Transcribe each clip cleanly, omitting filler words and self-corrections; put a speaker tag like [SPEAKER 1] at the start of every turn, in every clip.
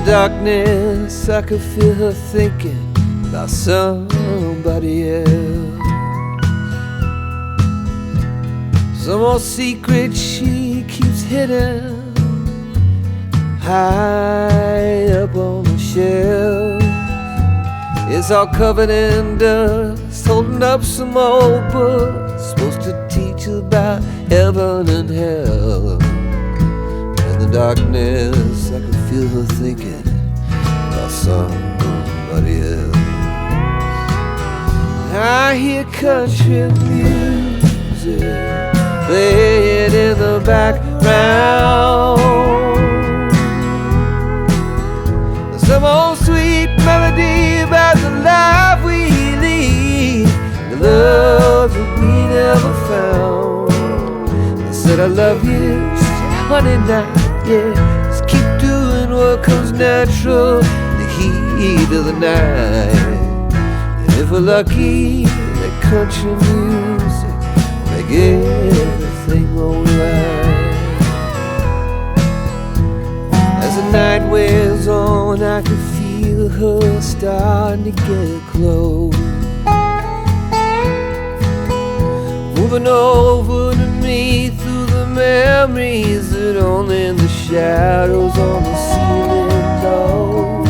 [SPEAKER 1] darkness, I could feel her thinking about somebody else. Some old secret she keeps hidden high up on the shelf. It's all covered in dust, holding up some old books supposed to teach about heaven and hell. In the darkness, I could feel her thinking about somebody else. I hear country music playing in the background. Some old sweet melody about the life we lead, the love that we never found. I said I love you, she said honey now, yeah, just keep doing what comes natural in the heat of the night. And if we're lucky, that country music will make everything alright. As the night wears on, I can feel her starting to get close, moving over to me through the memories that only the shadows on the ceiling know.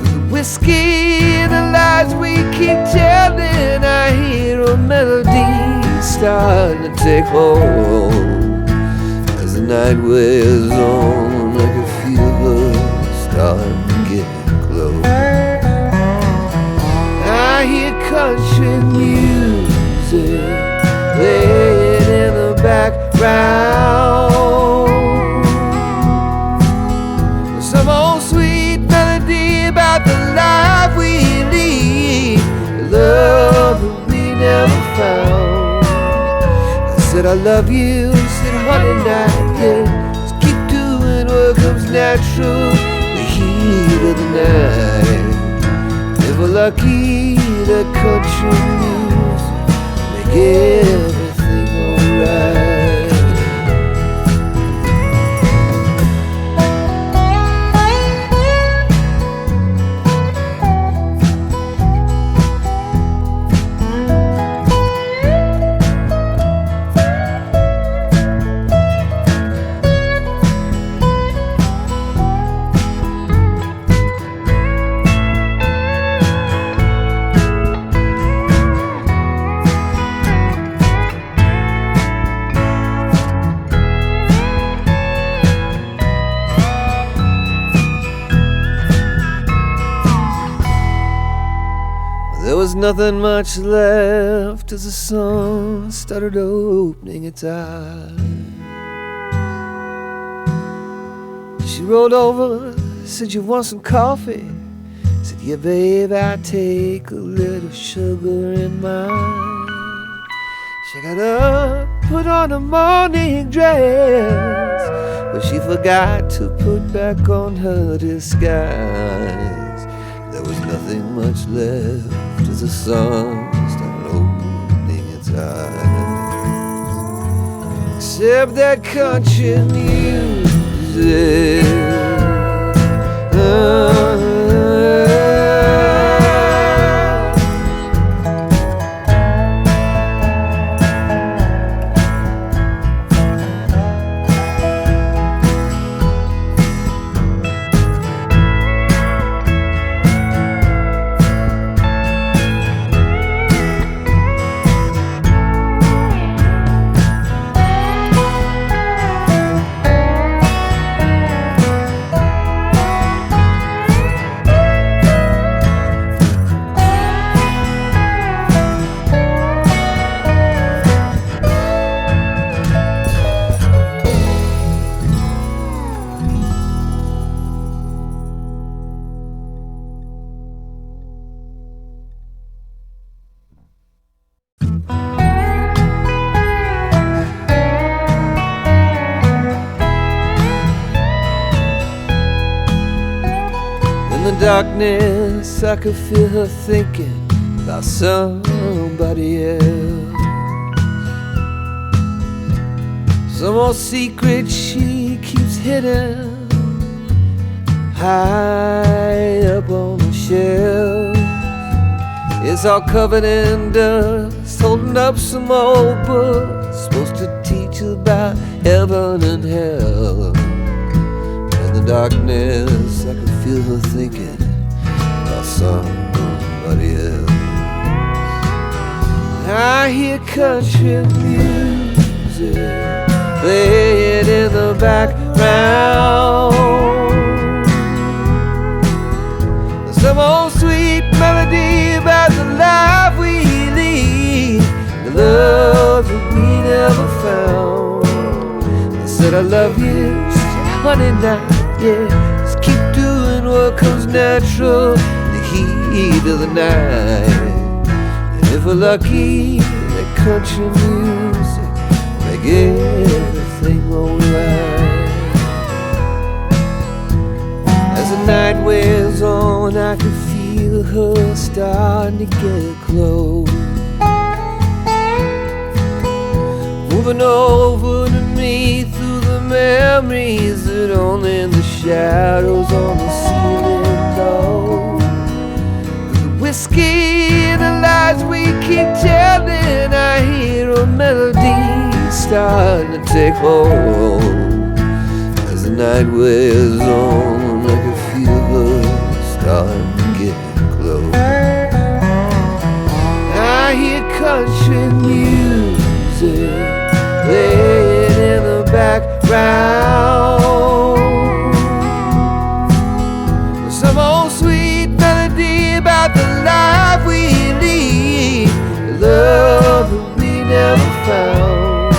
[SPEAKER 1] The whiskey and the lies we keep telling, I hear a melody starting to take hold. As the night wears on, I can feel her starting to get close. I hear country music playing in the background. Some old sweet melody about the life we lead, the love that we never found. I said I love you, said honey now, yeah, just keep doing what comes natural in the heat of the night. If we're lucky, the country music make everything alright. There was nothing much left as the sun started opening its eyes. She rolled over, said, "You want some coffee?" Said, "Yeah, babe, I take a little sugar in mine." She got up, put on a morning dress, but she forgot to put back on her disguise. There was nothing much left as the sun started opening its eyes, except that country music. Darkness, I could feel her thinking about somebody else. Some old secret she keeps hidden high up on the shelf. It's all covered in dust, holding up some old book supposed to teach about heaven and hell. In the darkness I could feel her thinking about somebody else. I hear country music playing in the background, some old sweet melody about the life we lead, the love that we never found. I said I love you, she said honey now, yeah, just keep doing what comes natural in the heat of the night. And if we're lucky, that country music make everything alright. As the night wears on, I can feel her starting to get close, moving over to me through the memories that only the shadows on the ceiling know. The whiskey and the lies we keep telling, I hear a melody starting to take hold. As the night wears on, I can feel her starting to get close. I hear country music playing in the background, some old sweet melody about the life we lead, the love that we never found.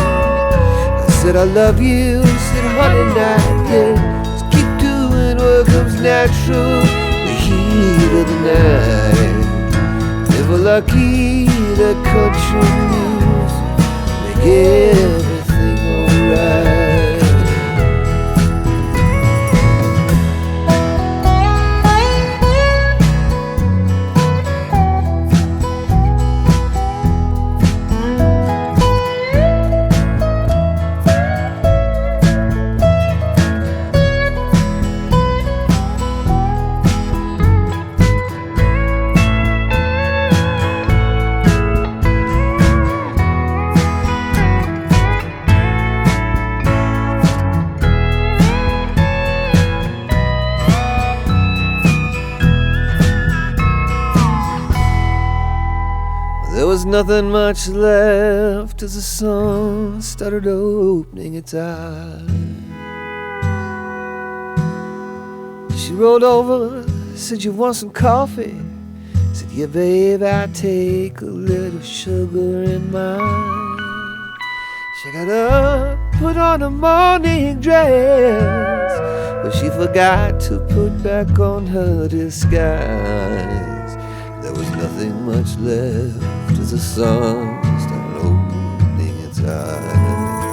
[SPEAKER 1] I said I love you, said honey now, yeah, just keep doing what comes natural, the heat of the night. If we're lucky, the country music make everything alright. There was nothing much left as the sun started opening its eyes. She rolled over, said you want some coffee? Said yeah babe, I take a little sugar in mine. She got up, put on a morning dress, but she forgot to put back on her disguise. There was nothing much left as the sun started opening its eyes,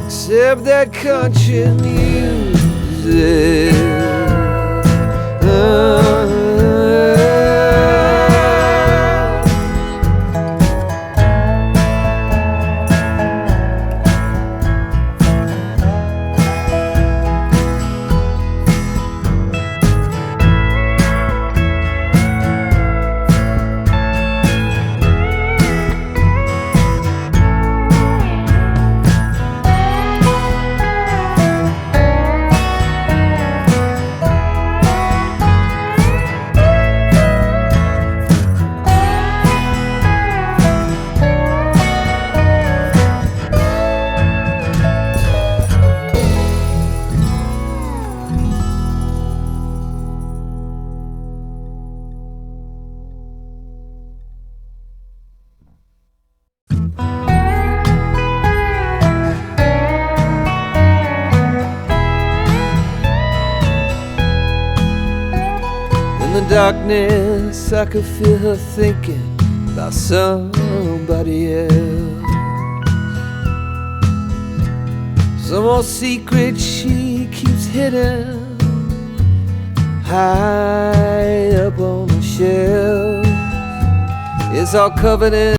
[SPEAKER 1] except that country music. In the darkness, I could feel her thinking about somebody else, some old secret she keeps hidden high up on the shelf. It's all covered in